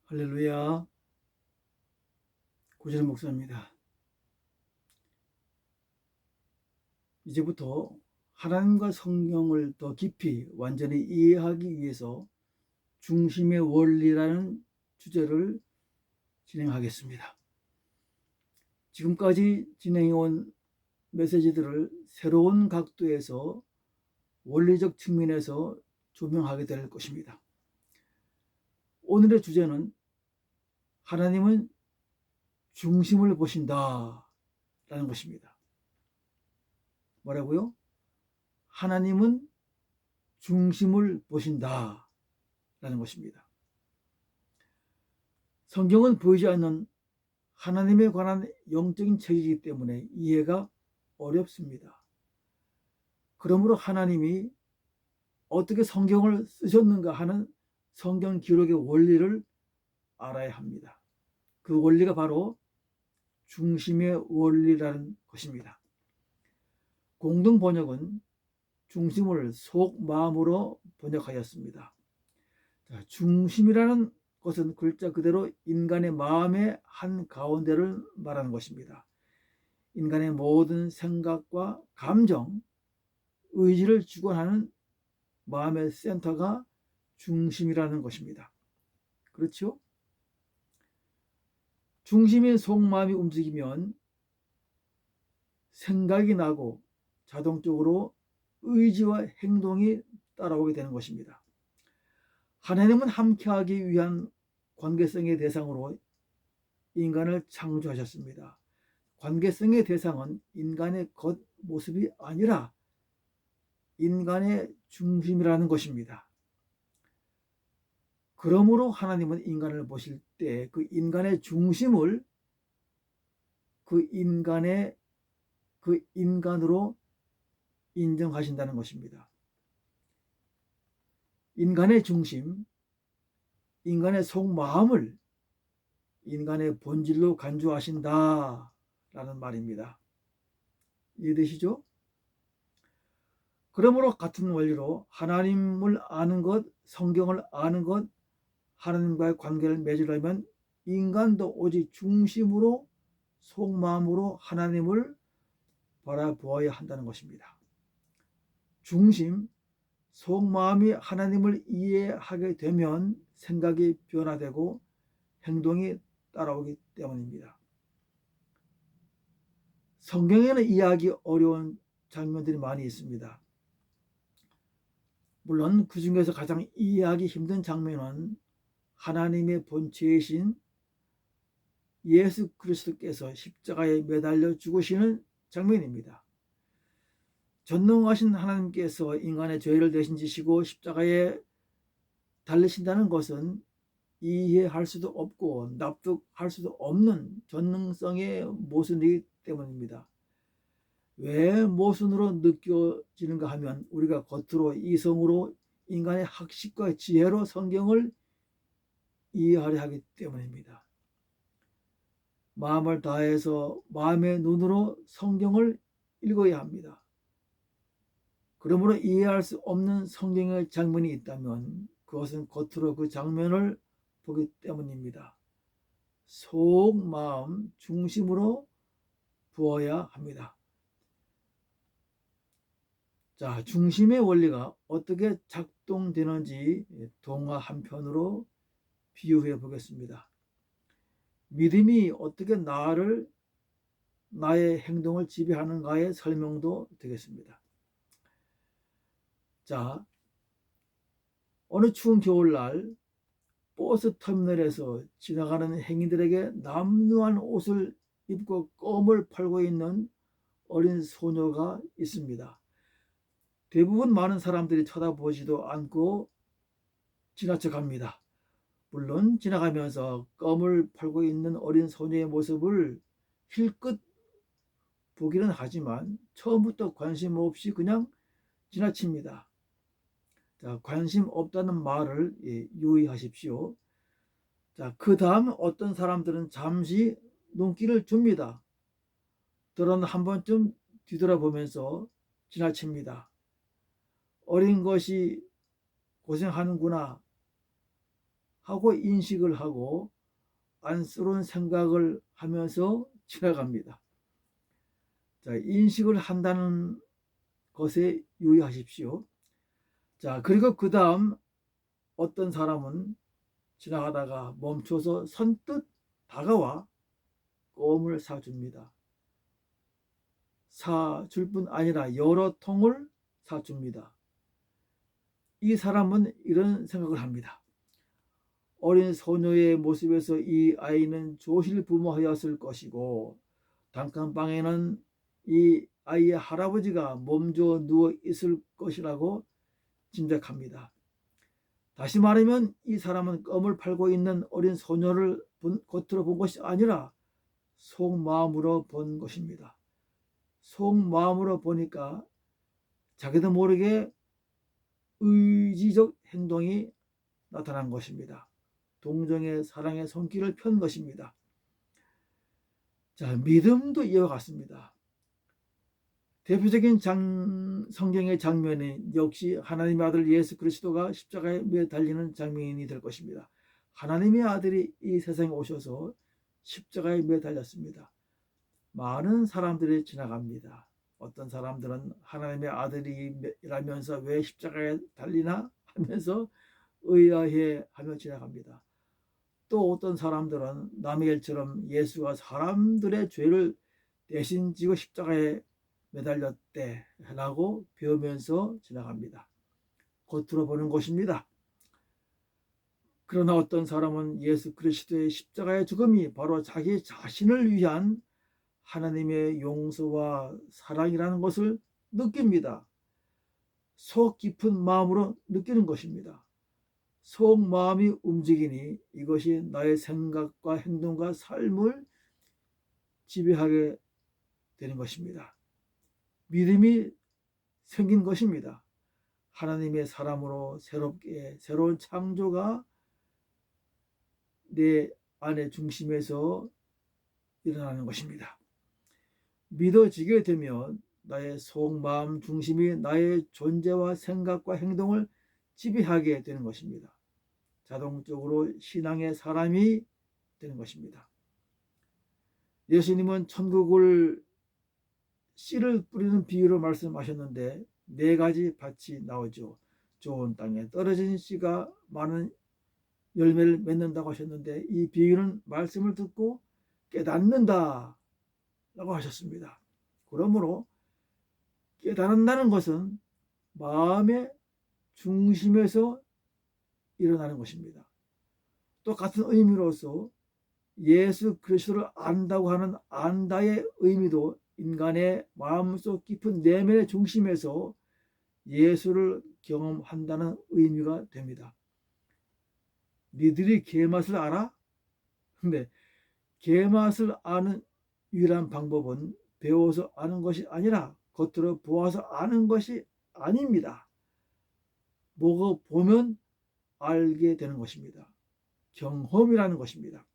할렐루야. 고진원 목사입니다. 이제부터 하나님과 성경을 더 깊이 완전히 이해하기 위해서 중심의 원리라는 주제를 진행하겠습니다. 지금까지 진행해온 메시지들을 새로운 각도에서 원리적 측면에서 조명하게 될 것입니다. 오늘의 주제는 하나님은 중심을 보신다 라는 것입니다. 뭐라고요? 하나님은 중심을 보신다 라는 것입니다. 성경은 보이지 않는 하나님에 관한 영적인 책이기 때문에 이해가 어렵습니다. 그러므로 하나님이 어떻게 성경을 쓰셨는가 하는 성경 기록의 원리를 알아야 합니다. 그 원리가 바로 중심의 원리라는 것입니다. 공동 번역은 중심을 속 마음으로 번역하였습니다. 중심이라는 것은 글자 그대로 인간의 마음의 한 가운데를 말하는 것입니다. 인간의 모든 생각과 감정, 의지를 주관하는 마음의 센터가 중심이라는 것입니다. 그렇죠? 중심인 속마음이 움직이면 생각이 나고 자동적으로 의지와 행동이 따라오게 되는 것입니다. 하나님은 함께하기 위한 관계성의 대상으로 인간을 창조하셨습니다. 관계성의 대상은 인간의 겉모습이 아니라 인간의 중심이라는 것입니다. 그러므로 하나님은 인간을 보실 때 그 인간의 중심을 그 인간으로 인정하신다는 것입니다. 인간의 중심, 인간의 속마음을 인간의 본질로 간주하신다 라는 말입니다. 이해되시죠? 그러므로 같은 원리로 하나님을 아는 것, 성경을 아는 것, 하나님과의 관계를 맺으려면 인간도 오직 중심으로 속마음으로 하나님을 바라보아야 한다는 것입니다. 중심, 속마음이 하나님을 이해하게 되면 생각이 변화되고 행동이 따라오기 때문입니다. 성경에는 이해하기 어려운 장면들이 많이 있습니다. 물론 그 중에서 가장 이해하기 힘든 장면은 하나님의 본체이신 예수 그리스도께서 십자가에 매달려 죽으시는 장면입니다. 전능하신 하나님께서 인간의 죄를 대신 지시고 십자가에 달리신다는 것은 이해할 수도 없고 납득할 수도 없는 전능성의 모순이기 때문입니다. 왜 모순으로 느껴지는가 하면 우리가 겉으로 이성으로 인간의 학식과 지혜로 성경을 이해하려 하기 때문입니다. 마음을 다해서 마음의 눈으로 성경을 읽어야 합니다. 그러므로 이해할 수 없는 성경의 장면이 있다면 그것은 겉으로 그 장면을 보기 때문입니다. 속 마음 중심으로 보아야 합니다. 자, 중심의 원리가 어떻게 작동되는지 동화 한 편으로 비유해 보겠습니다. 믿음이 어떻게 나의 행동을 지배하는가의 설명도 되겠습니다. 자, 어느 추운 겨울날 버스 터미널에서 지나가는 행인들에게 남루한 옷을 입고 껌을 팔고 있는 어린 소녀가 있습니다. 대부분 많은 사람들이 쳐다보지도 않고 지나쳐 갑니다. 물론 지나가면서 껌을 팔고 있는 어린 소녀의 모습을 힐끗 보기는 하지만 처음부터 관심 없이 그냥 지나칩니다. 자, 관심 없다는 말을 유의하십시오. 자, 그 다음 어떤 사람들은 잠시 눈길을 줍니다. 그러나 한 번쯤 뒤돌아보면서 지나칩니다. 어린 것이 고생하는구나 하고 인식을 하고 안쓰러운 생각을 하면서 지나갑니다. 자, 인식을 한다는 것에 유의하십시오. 자, 그리고 그 다음 어떤 사람은 지나가다가 멈춰서 선뜻 다가와 껌을 사줍니다. 사줄 뿐 아니라 여러 통을 사줍니다. 이 사람은 이런 생각을 합니다. 어린 소녀의 모습에서 이 아이는 조실 부모하였을 것이고 단칸방에는 이 아이의 할아버지가 몸져 누워 있을 것이라고 짐작합니다. 다시 말하면 이 사람은 껌을 팔고 있는 어린 소녀를 겉으로 본 것이 아니라 속마음으로 본 것입니다. 속마음으로 보니까 자기도 모르게 의지적 행동이 나타난 것입니다. 동정의 사랑의 손길을 편 것입니다. 자, 믿음도 이와 같습니다. 대표적인 성경의 장면이 역시 하나님의 아들 예수 그리스도가 십자가에 매달리는 장면이 될 것입니다. 하나님의 아들이 이 세상에 오셔서 십자가에 매달렸습니다. 많은 사람들이 지나갑니다. 어떤 사람들은 하나님의 아들이라면서 왜 십자가에 달리나 하면서 의아해하며 지나갑니다. 또 어떤 사람들은 남의 일처럼 예수가 사람들의 죄를 대신 지고 십자가에 매달렸대라고 배우면서 지나갑니다. 겉으로 보는 것입니다. 그러나 어떤 사람은 예수 그리스도의 십자가의 죽음이 바로 자기 자신을 위한 하나님의 용서와 사랑이라는 것을 느낍니다. 속 깊은 마음으로 느끼는 것입니다. 속마음이 움직이니 이것이 나의 생각과 행동과 삶을 지배하게 되는 것입니다. 믿음이 생긴 것입니다. 하나님의 사람으로 새로운 창조가 내 안의 중심에서 일어나는 것입니다. 믿어지게 되면 나의 속마음 중심이 나의 존재와 생각과 행동을 지배하게 되는 것입니다. 자동적으로 신앙의 사람이 되는 것입니다. 예수님은 천국을 씨를 뿌리는 비유로 말씀하셨는데 4가지 밭이 나오죠. 좋은 땅에 떨어진 씨가 많은 열매를 맺는다고 하셨는데 이 비유는 말씀을 듣고 깨닫는다 라고 하셨습니다. 그러므로 깨닫는다는 것은 마음의 중심에서 일어나는 것입니다. 또 같은 의미로서 예수 그리스도를 안다고 하는 안다의 의미도 인간의 마음속 깊은 내면의 중심에서 예수를 경험한다는 의미가 됩니다. 니들이 게맛을 알아? 근데 게맛을 아는 유일한 방법은 배워서 아는 것이 아니라 겉으로 보아서 아는 것이 아닙니다. 보고 보면 알게 되는 것입니다. 경험이라는 것입니다.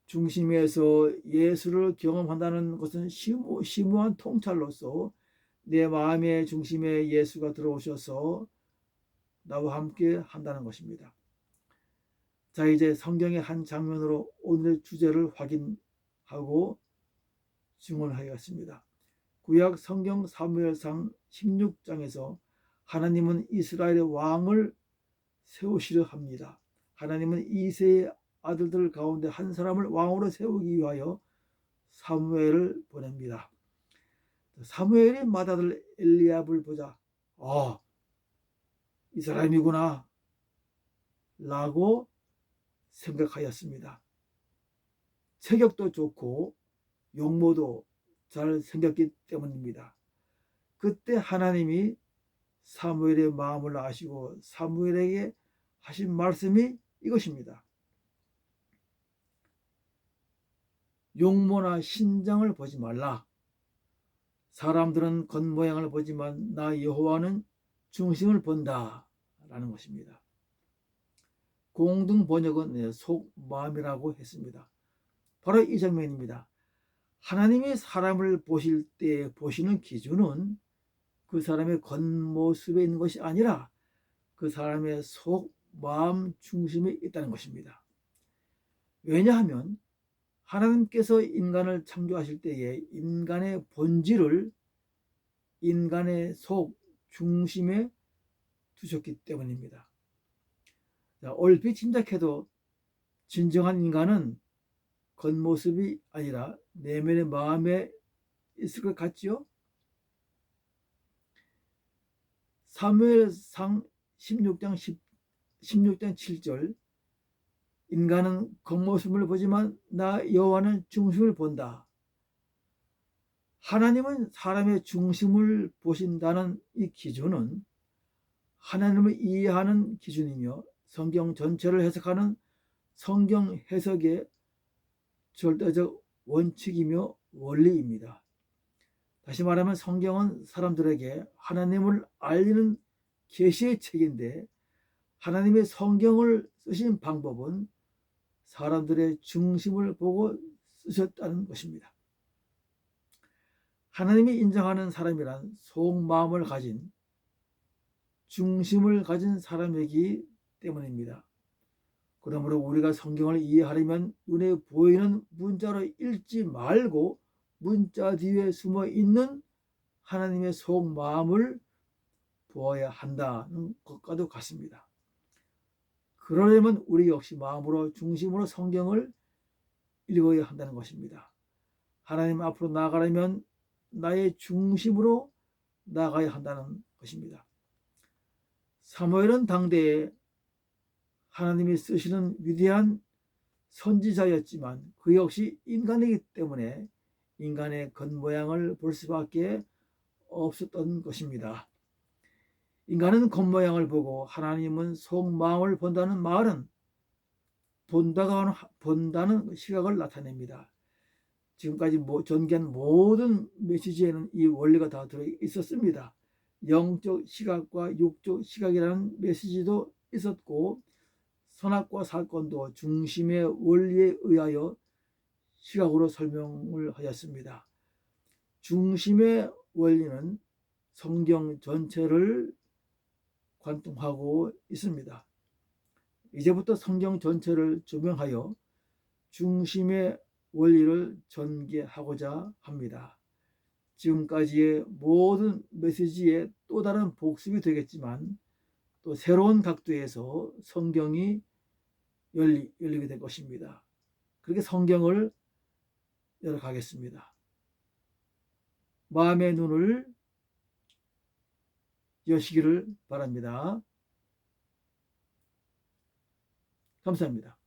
중심에서 예수를 경험한다는 것은 심오한 통찰로서 내 마음의 중심에 예수가 들어오셔서 나와 함께 한다는 것입니다. 자, 이제 성경의 한 장면으로 오늘의 주제를 확인하고 증언하겠습니다. 구약 성경 사무엘상 16장에서 하나님은 이스라엘의 왕을 세우시려 합니다. 하나님은 이새의 아들들 가운데 한 사람을 왕으로 세우기 위하여 사무엘을 보냅니다. 사무엘이 맏아들 엘리압을 보자 이 사람이구나 라고 생각하였습니다. 체격도 좋고 용모도 잘 생겼기 때문입니다. 그때 하나님이 사무엘의 마음을 아시고 사무엘에게 하신 말씀이 이것입니다. 용모나 신장을 보지 말라. 사람들은 겉모양을 보지만 나 여호와는 중심을 본다 라는 것입니다. 공동 번역은 속마음이라고 했습니다. 바로 이 장면입니다. 하나님이 사람을 보실 때 보시는 기준은 그 사람의 겉모습에 있는 것이 아니라 그 사람의 속 마음 중심에 있다는 것입니다. 왜냐하면 하나님께서 인간을 창조하실 때에 인간의 본질을 인간의 속 중심에 두셨기 때문입니다. 얼핏 짐작해도 진정한 인간은 겉모습이 아니라 내면의 마음에 있을 것 같지요? 사무엘상 16장 7절 인간은 겉모습을 보지만 나 여호와는 중심을 본다. 하나님은 사람의 중심을 보신다는 이 기준은 하나님을 이해하는 기준이며 성경 전체를 해석하는 성경 해석의 절대적 원칙이며 원리입니다. 다시 말하면 성경은 사람들에게 하나님을 알리는 계시의 책인데 하나님의 성경을 쓰신 방법은 사람들의 중심을 보고 쓰셨다는 것입니다. 하나님이 인정하는 사람이란 속마음을 가진 중심을 가진 사람이기 때문입니다. 그러므로 우리가 성경을 이해하려면 눈에 보이는 문자로 읽지 말고 문자 뒤에 숨어 있는 하나님의 속마음을 보아야 한다는 것과도 같습니다. 그러려면 우리 역시 마음으로 중심으로 성경을 읽어야 한다는 것입니다. 하나님 앞으로 나아가려면 나의 중심으로 나아가야 한다는 것입니다. 사무엘은 당대에 하나님이 쓰시는 위대한 선지자였지만 그 역시 인간이기 때문에 인간의 겉모양을 볼 수밖에 없었던 것입니다. 인간은 겉모양을 보고 하나님은 속마음을 본다는 말은 본다는 시각을 나타냅니다. 지금까지 전개한 모든 메시지에는 이 원리가 다 들어 있었습니다. 영적 시각과 육적 시각이라는 메시지도 있었고 선악과 사건도 중심의 원리에 의하여 시각으로 설명을 하였습니다. 중심의 원리는 성경 전체를 관통하고 있습니다. 이제부터 성경 전체를 조명하여 중심의 원리를 전개하고자 합니다. 지금까지의 모든 메시지의 또 다른 복습이 되겠지만 또 새로운 각도에서 성경이 열리게 될 것입니다. 그렇게 성경을 열어가겠습니다. 마음의 눈을 여시기를 바랍니다. 감사합니다.